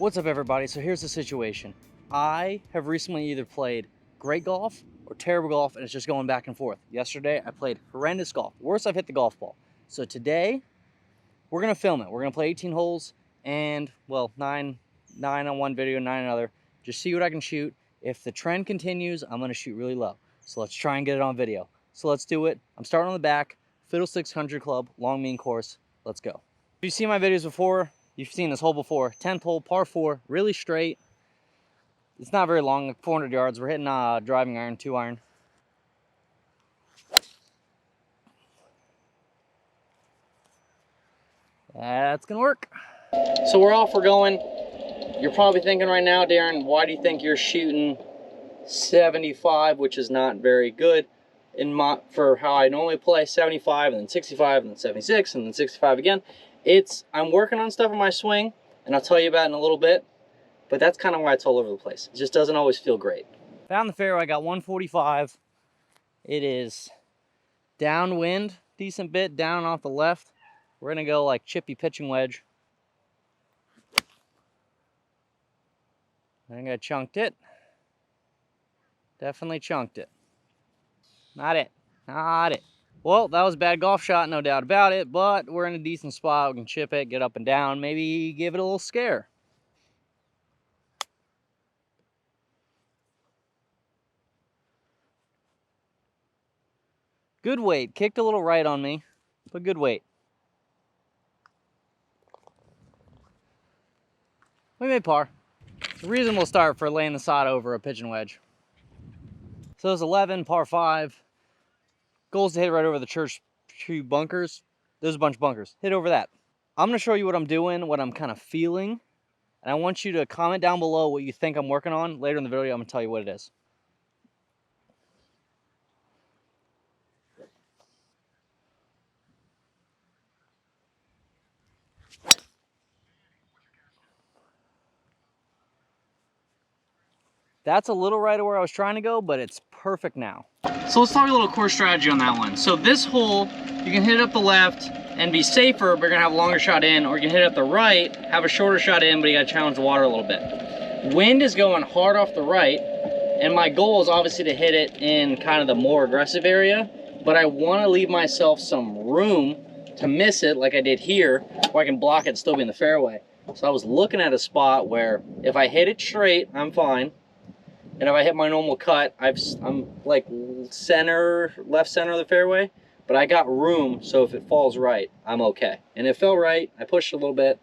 What's up, everybody? So here's the situation. I have recently either played great golf or terrible golf, and it's just going back and forth. Yesterday, I played horrendous golf. Worst I've hit the golf ball. So today, we're gonna film it. We're gonna play 18 holes and, well, nine on one video, 9 on another. Just see what I can shoot. If the trend continues, I'm gonna shoot really low. So let's try and get it on video. So let's do it. I'm starting on the back, Fiddlesticks Country Club, Long Mean course. Let's go. If you've seen my videos before, you've seen this hole before. 10th hole, par 4, really straight. It's not very long, like 400 yards. We're hitting driving iron, 2 iron. That's gonna work. So we're off, we're going. You're probably thinking right now, Darren, why do you think you're shooting 75, which is not very good for how I normally play? 75 and then 65 and then 76 and then 65 again. I'm working on stuff in my swing, and I'll tell you about it in a little bit, but that's kind of why it's all over the place. It just doesn't always feel great. Found the fairway, I got 145. It is downwind, decent bit, down off the left. We're gonna go like chippy pitching wedge. I think I chunked it. Definitely chunked it. Not it, not it. Well, that was a bad golf shot, no doubt about it, but we're in a decent spot. We can chip it, get up and down, maybe give it a little scare. Good weight, kicked a little right on me, but good weight. We made par. It's a reasonable start for laying the sod over a pitching wedge. So it's 11, par 5. Goal's to hit right over the church tree bunkers. There's a bunch of bunkers. Hit over that. I'm gonna show you what I'm doing, what I'm kind of feeling, and I want you to comment down below what you think I'm working on. Later in the video, I'm gonna tell you what it is. That's a little right of where I was trying to go, but it's perfect now. So let's talk a little course strategy on that one. So this hole, you can hit it up the left and be safer, but you're gonna have a longer shot in, or you can hit it up the right, have a shorter shot in, but you gotta challenge the water a little bit. Wind is going hard off the right, and my goal is obviously to hit it in kind of the more aggressive area, but I wanna leave myself some room to miss it like I did here, where I can block it and still be in the fairway. So I was looking at a spot where if I hit it straight, I'm fine. And if I hit my normal cut, I'm like left center of the fairway, but I got room, so if it falls right, I'm okay. And it fell right, I pushed a little bit,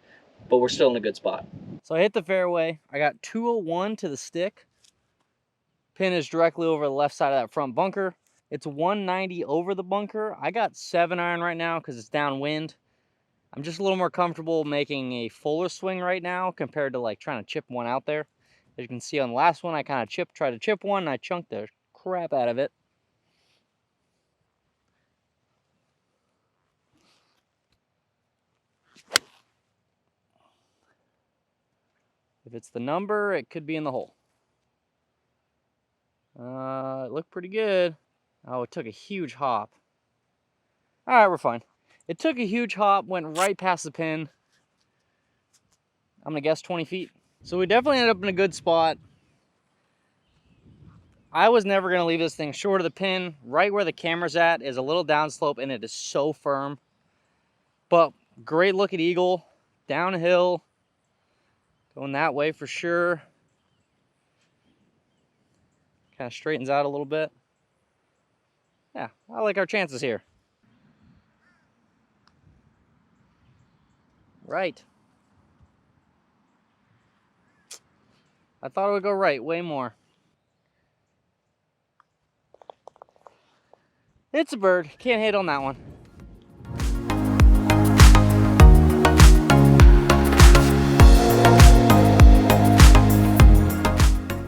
but we're still in a good spot. So I hit the fairway, I got 201 to the stick. Pin is directly over the left side of that front bunker. It's 190 over the bunker. I got 7 iron right now because it's downwind. I'm just a little more comfortable making a fuller swing right now compared to like trying to chip one out there. As you can see on the last one, I kind of tried to chip one, and I chunked the crap out of it. If it's the number, it could be in the hole. It looked pretty good. Oh, it took a huge hop. All right, we're fine. It took a huge hop, went right past the pin. I'm gonna guess 20 feet. So we definitely ended up in a good spot. I was never gonna leave this thing short of the pin. Right where the camera's at is a little downslope, and it is so firm. But great look at eagle, downhill, going that way for sure. Kind of straightens out a little bit. Yeah, I like our chances here. Right. I thought it would go right way more. It's a bird. Can't hit on that one.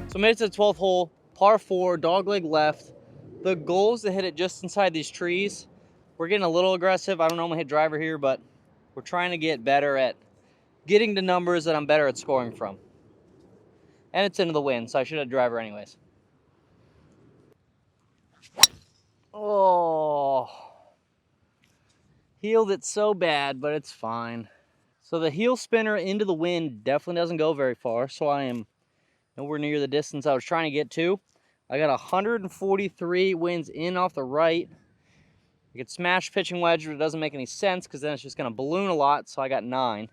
So made it to the 12th hole, par 4, dogleg left. The goal is to hit it just inside these trees. We're getting a little aggressive. I don't normally hit driver here, but we're trying to get better at getting to numbers that I'm better at scoring from. And it's into the wind, so I should have driver anyways. Oh. Healed it so bad, but it's fine. So the heel spinner into the wind definitely doesn't go very far, so I am nowhere near the distance I was trying to get to. I got 143 winds in off the right. I could smash pitching wedge, but it doesn't make any sense because then it's just going to balloon a lot, so I got 9.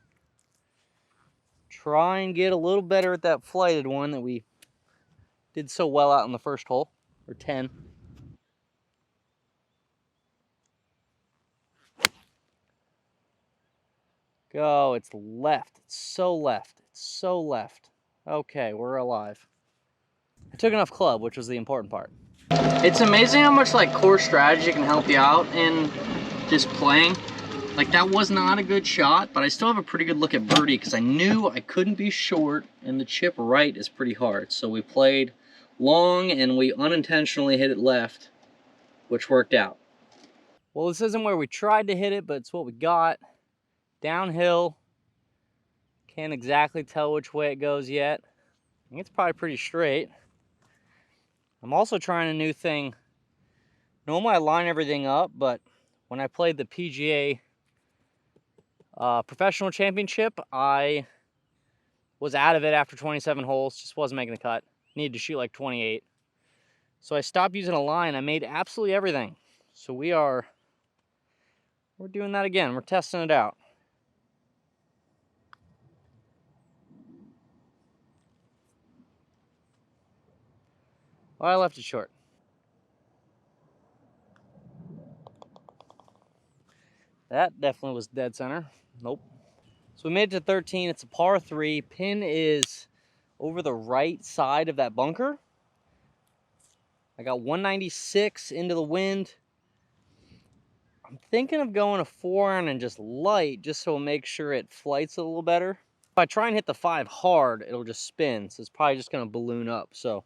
Try and get a little better at that flighted one that we did so well out in the first hole, or 10. Go, it's left. It's so left. It's so left. Okay, we're alive. I took enough club, which was the important part. It's amazing how much like course strategy can help you out in just playing. Like that was not a good shot, but I still have a pretty good look at birdie because I knew I couldn't be short and the chip right is pretty hard. So we played long and we unintentionally hit it left, which worked out. Well, this isn't where we tried to hit it, but it's what we got. Downhill. Can't exactly tell which way it goes yet. I think it's probably pretty straight. I'm also trying a new thing. Normally I line everything up, but when I played the PGA Professional Championship, I was out of it after 27 holes. Just wasn't making the cut. Needed to shoot like 28. So I stopped using a line. I made absolutely everything. So we're doing that again. We're testing it out. Well, I left it short. That definitely was dead center. Nope. So we made it to 13. It's a par 3. Pin is over the right side of that bunker. I got 196 into the wind. I'm thinking of going a 4-iron and just light, just so it'll make sure it flights a little better. If I try and hit the 5 hard, it'll just spin. So it's probably just going to balloon up. So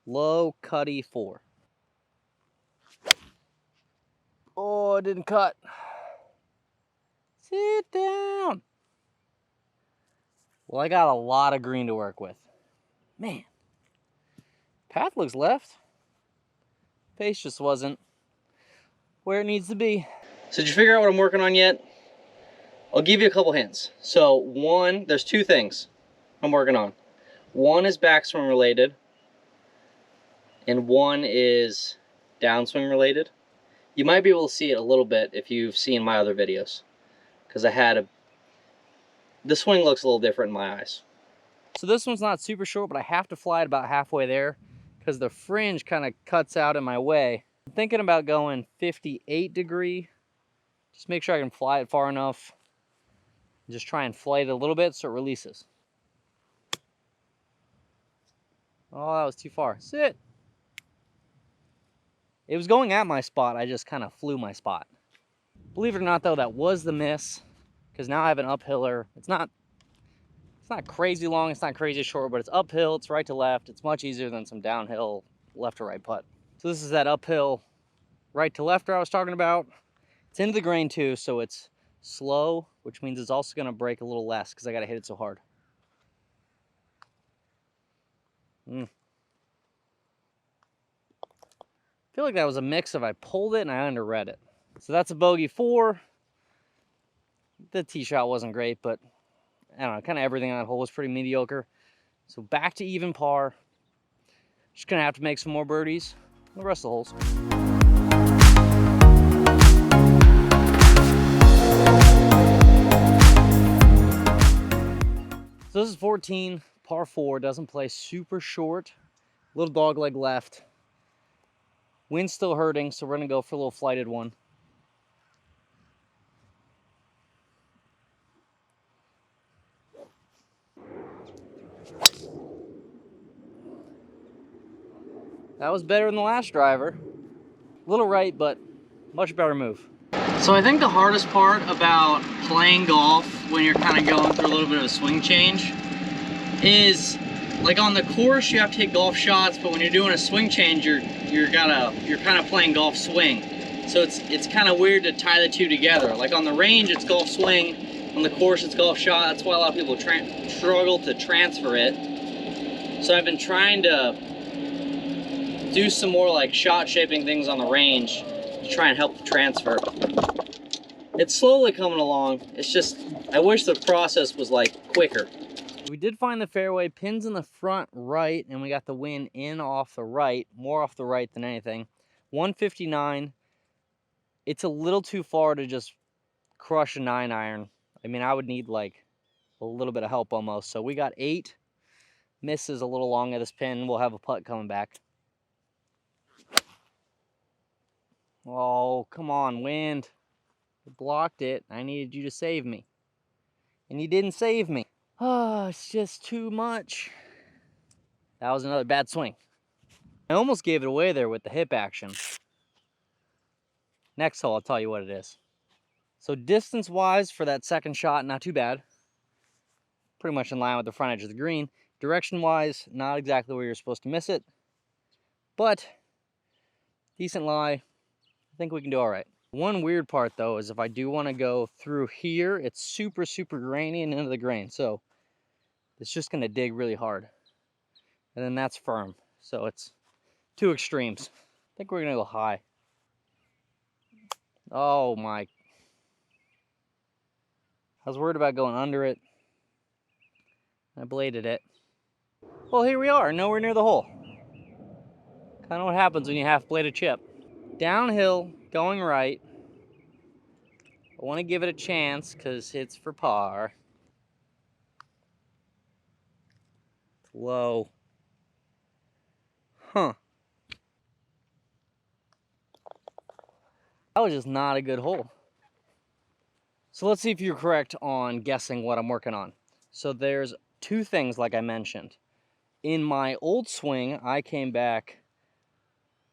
low cutty 4. Oh, it didn't cut. Sit down. Well, I got a lot of green to work with. Man. Path looks left. Pace just wasn't where it needs to be. So did you figure out what I'm working on yet? I'll give you a couple hints. So one, there's 2 things I'm working on. One is backswing related. And one is downswing related. You might be able to see it a little bit if you've seen my other videos. Because the swing looks a little different in my eyes. So this one's not super short, but I have to fly it about halfway there because the fringe kind of cuts out in my way. I'm thinking about going 58 degree. Just make sure I can fly it far enough. Just try and flight it a little bit so it releases. Oh, that was too far. Sit. It was going at my spot. I just kind of flew my spot. Believe it or not, though, that was the miss. Because now I have an uphiller. It's not crazy long. It's not crazy short, but it's uphill. It's right to left. It's much easier than some downhill left to right putt. So this is that uphill right to left I was talking about. It's into the grain too, so it's slow, which means it's also going to break a little less because I got to hit it so hard. I feel like that was a mix of I pulled it and I underread it. So that's a bogey 4. The tee shot wasn't great, but I don't know, kind of everything on that hole was pretty mediocre. So back to even par. Just gonna have to make some more birdies on the rest of the holes. So this is 14, par 4, doesn't play super short. Little dog leg left. Wind's still hurting, so we're gonna go for a little flighted one. That was better than the last driver. A little right, but much better move. So I think the hardest part about playing golf when you're kind of going through a little bit of a swing change is, like on the course you have to hit golf shots, but when you're doing a swing change, you're kind of playing golf swing. So it's kind of weird to tie the two together. Like on the range it's golf swing, on the course it's golf shot. That's why a lot of people struggle to transfer it. So I've been trying to do some more like shot shaping things on the range to try and help the transfer. It's slowly coming along. It's just, I wish the process was like quicker. We did find the fairway, pins in the front right, and we got the wind in off the right, more off the right than anything. 159. It's a little too far to just crush a 9-iron. I mean, I would need like a little bit of help almost. So we got 8. Misses a little long at this pin. We'll have a putt coming back. Oh, come on, wind. You blocked it. I needed you to save me. And you didn't save me. Oh, it's just too much. That was another bad swing. I almost gave it away there with the hip action. Next hole, I'll tell you what it is. So distance-wise for that second shot, not too bad. Pretty much in line with the front edge of the green. Direction-wise, not exactly where you're supposed to miss it. But decent lie. I think we can do all right. One weird part though is if I do want to go through here, it's super, super grainy and into the grain. So it's just going to dig really hard. And then that's firm. So it's two extremes. I think we're going to go high. Oh my. I was worried about going under it. I bladed it. Well, here we are, nowhere near the hole. Kind of what happens when you half blade a chip. Downhill, going right. I want to give it a chance because it's for par. Low. Huh. That was just not a good hole. So let's see if you're correct on guessing what I'm working on. So there's 2 things like I mentioned. In my old swing, I came back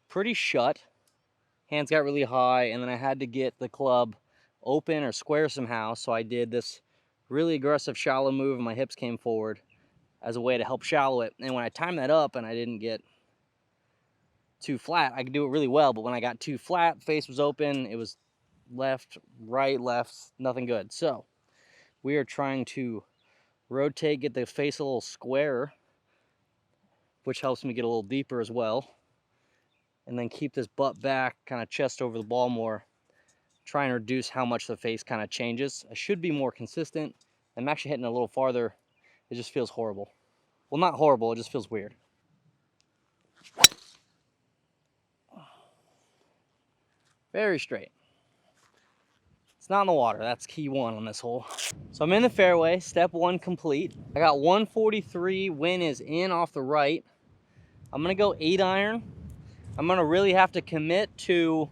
pretty shut. Hands got really high, and then I had to get the club open or square somehow. So I did this really aggressive shallow move, and my hips came forward as a way to help shallow it. And when I timed that up and I didn't get too flat, I could do it really well. But when I got too flat, face was open, it was left, right, left, nothing good. So we are trying to rotate, get the face a little squarer, which helps me get a little deeper as well. And then keep this butt back, kind of chest over the ball more. Try and reduce how much the face kind of changes. I should be more consistent. I'm actually hitting a little farther. It just feels horrible. Well, not horrible, it just feels weird. Very straight. It's not in the water, that's key 1 on this hole. So I'm in the fairway, step 1 complete. I got 143, wind is in off the right. I'm gonna go 8-iron. I'm gonna really have to commit to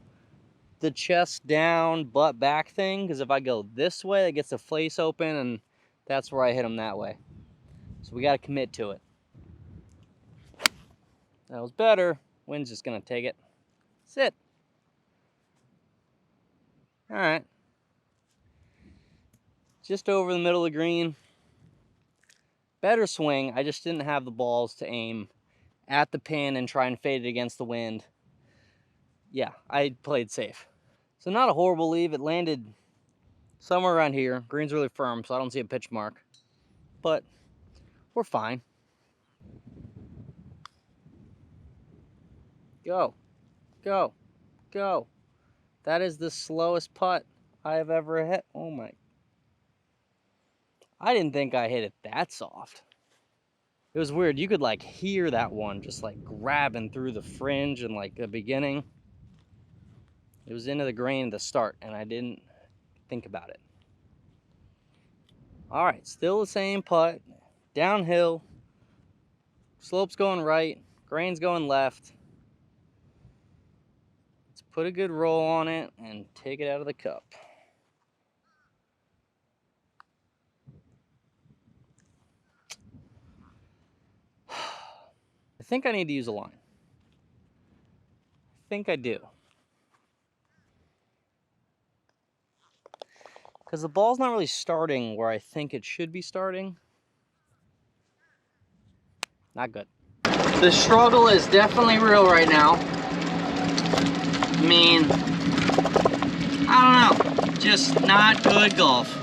the chest down, butt back thing, because if I go this way, it gets the face open, and that's where I hit them that way. So we gotta commit to it. That was better. Wind's just gonna take it. Sit. All right. Just over the middle of the green. Better swing. I just didn't have the balls to aim at the pin and try and fade it against the wind. Yeah, I played safe. So not a horrible leave. It landed somewhere around here. Green's really firm, so I don't see a pitch mark. But we're fine. Go. Go. Go. That is the slowest putt I have ever hit. Oh my. I didn't think I hit it that soft. It was weird. You could like hear that one just like grabbing through the fringe and like the beginning. It was into the grain at the start and I didn't think about it. All right, still the same putt. Downhill. Slope's going right. Grain's going left. Let's put a good roll on it and take it out of the cup. I think I need to use a line. I think I do. Because the ball's not really starting where I think it should be starting. Not good. The struggle is definitely real right now. I mean, I don't know. Just not good golf.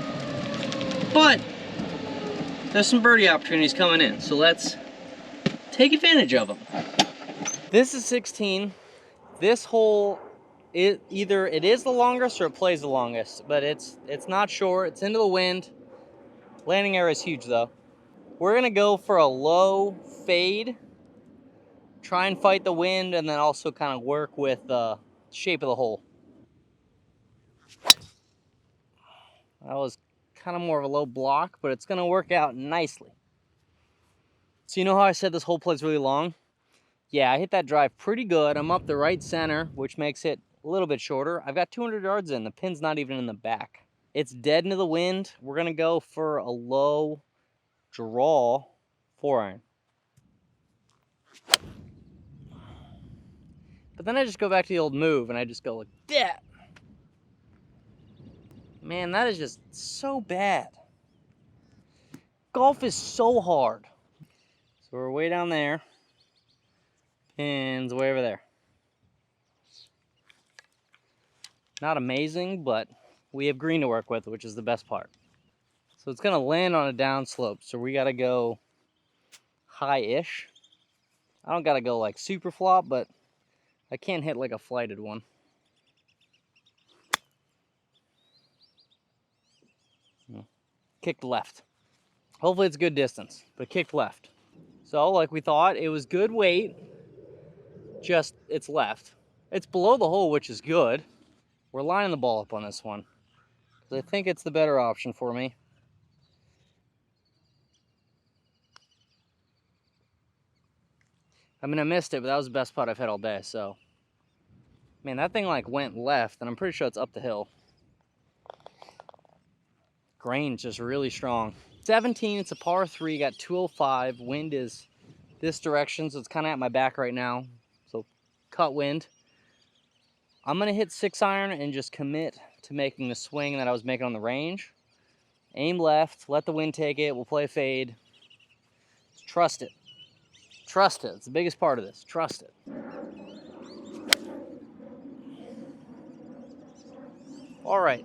But there's some birdie opportunities coming in. So let's take advantage of them. This is 16. This hole either it is the longest or it plays the longest, but it's not short. It's into the wind. Landing area is huge though. We're gonna go for a low fade, try and fight the wind, and then also kind of work with the shape of the hole. That was kind of more of a low block, but it's gonna work out nicely. So you know how I said this hole plays really long? Yeah, I hit that drive pretty good. I'm up the right center, which makes it a little bit shorter. I've got 200 yards in. The pin's not even in the back. It's dead into the wind. We're gonna go for a low draw 4-iron. But then I just go back to the old move and I just go like that. Man, that is just so bad. Golf is so hard. So we're way down there. Pins way over there. Not amazing, but we have green to work with, which is the best part. So it's gonna land on a down slope, so we gotta go high-ish. I don't gotta go like super flop, but I can't hit like a flighted one. Kicked left. Hopefully it's good distance, but kicked left. So like we thought, it was good weight, just it's left. It's below the hole, which is good. We're lining the ball up on this one, because I think it's the better option for me. I mean, I missed it, but that was the best putt I've hit all day, so. Man, that thing like went left, and I'm pretty sure it's up the hill. Grain's just really strong. 17, it's a par 3, got 205. Wind is this direction, so it's kind of at my back right now. So cut wind. I'm gonna hit 6-iron and just commit to making the swing that I was making on the range. Aim left, let the wind take it, we'll play a fade. Just trust it. Trust it, it's the biggest part of this, trust it. All right.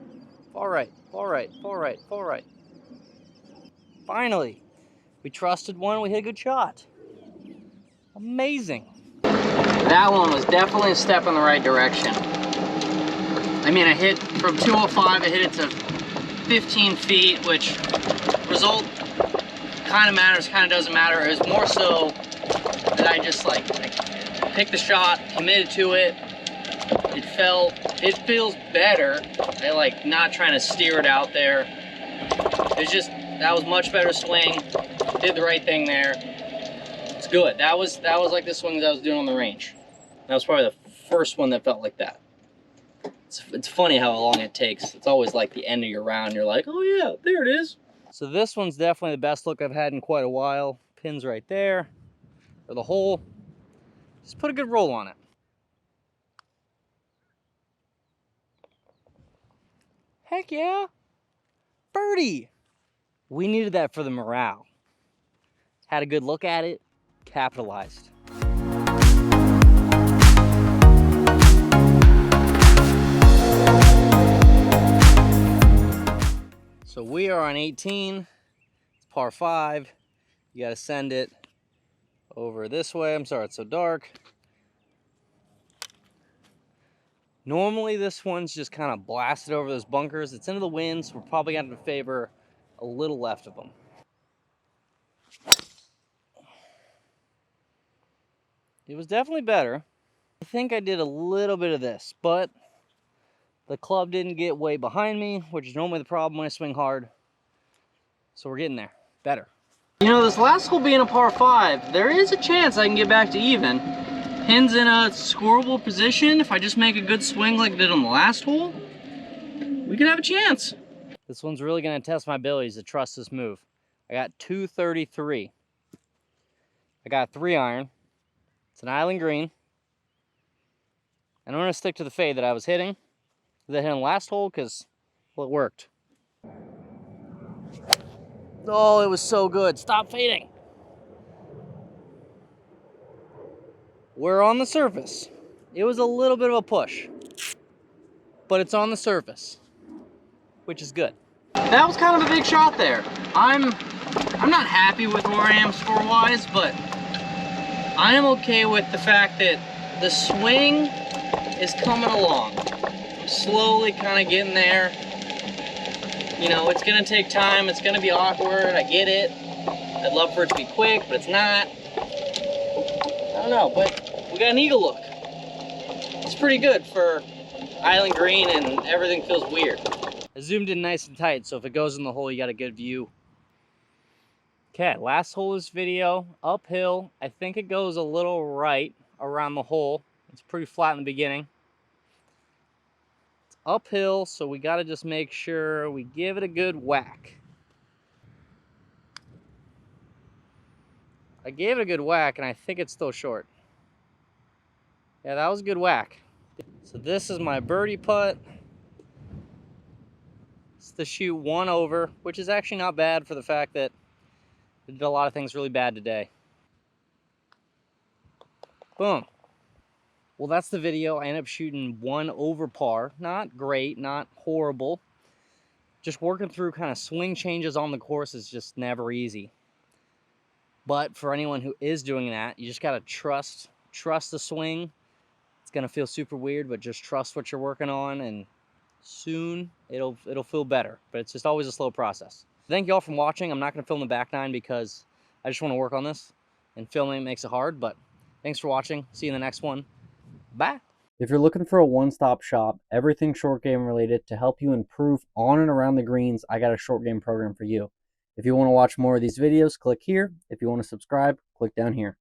All right, all right, all right, all right. Finally, we trusted one, we hit a good shot. Amazing. That one was definitely a step in the right direction. I mean, I hit from 205, I hit it to 15 feet, which result kind of matters, kind of doesn't matter. It was more so that I just like picked the shot, committed to it. It feels better. I like not trying to steer it out there. It's just, that was much better swing. Did the right thing there. It's good. That was like the swings I was doing on the range. That was probably the first one that felt like that. It's funny how long it takes. It's always like the end of your round. You're like, oh yeah, there it is. So this one's definitely the best look I've had in quite a while. Pin's right there, or the hole. Just put a good roll on it. Heck yeah, birdie. We needed that for the morale. Had a good look at it, capitalized. So we are on 18, it's par 5. You gotta send it over this way. I'm sorry it's so dark. Normally this one's just kind of blasted over those bunkers. It's into the wind, so we're probably gonna have to favor a little left of them. It was definitely better. I think I did a little bit of this, but the club didn't get way behind me, which is normally the problem when I swing hard. So we're getting there, better. You know, this last hole being a par 5, there is a chance I can get back to even. Pin's in a scoreable position. If I just make a good swing like I did on the last hole, we could have a chance. This one's really gonna test my abilities to trust this move. I got 233. I got 3-iron. It's an island green. And I'm gonna stick to the fade that I was hitting. That I hit on the last hole because, well, it worked. Oh, it was so good. Stop fading. We're on the surface. It was a little bit of a push, but it's on the surface, which is good. That was kind of a big shot there. I'm not happy with where I am score-wise, but I am okay with the fact that the swing is coming along. slowly kind of getting there. You know, it's gonna take time, it's gonna be awkward, I get it. I'd love for it to be quick, but it's not. I don't know, but we got an eagle look. It's pretty good for Island Green and everything feels weird. I zoomed in nice and tight, so if it goes in the hole, you got a good view. Okay, last hole of this video, uphill. I think it goes a little right around the hole. It's pretty flat in the beginning. It's uphill, so we gotta just make sure we give it a good whack. I gave it a good whack, and I think it's still short. Yeah, that was a good whack. So this is my birdie putt. It's to shoot 1 over, which is actually not bad for the fact that I did a lot of things really bad today. Boom. Well, that's the video. I ended up shooting 1 over par. Not great, not horrible. Just working through kind of swing changes on the course is just never easy. But for anyone who is doing that, you just gotta trust the swing. It's gonna feel super weird, but just trust what you're working on, and soon it'll feel better. But it's just always a slow process. Thank you all for watching. I'm not gonna film the back nine because I just want to work on this, and filming makes it hard. But thanks for watching. See you in the next one. Bye. If you're looking for a one-stop shop, everything short game related to help you improve on and around the greens, I got a short game program for you. If you want to watch more of these videos, click here. If you want to subscribe, click down here.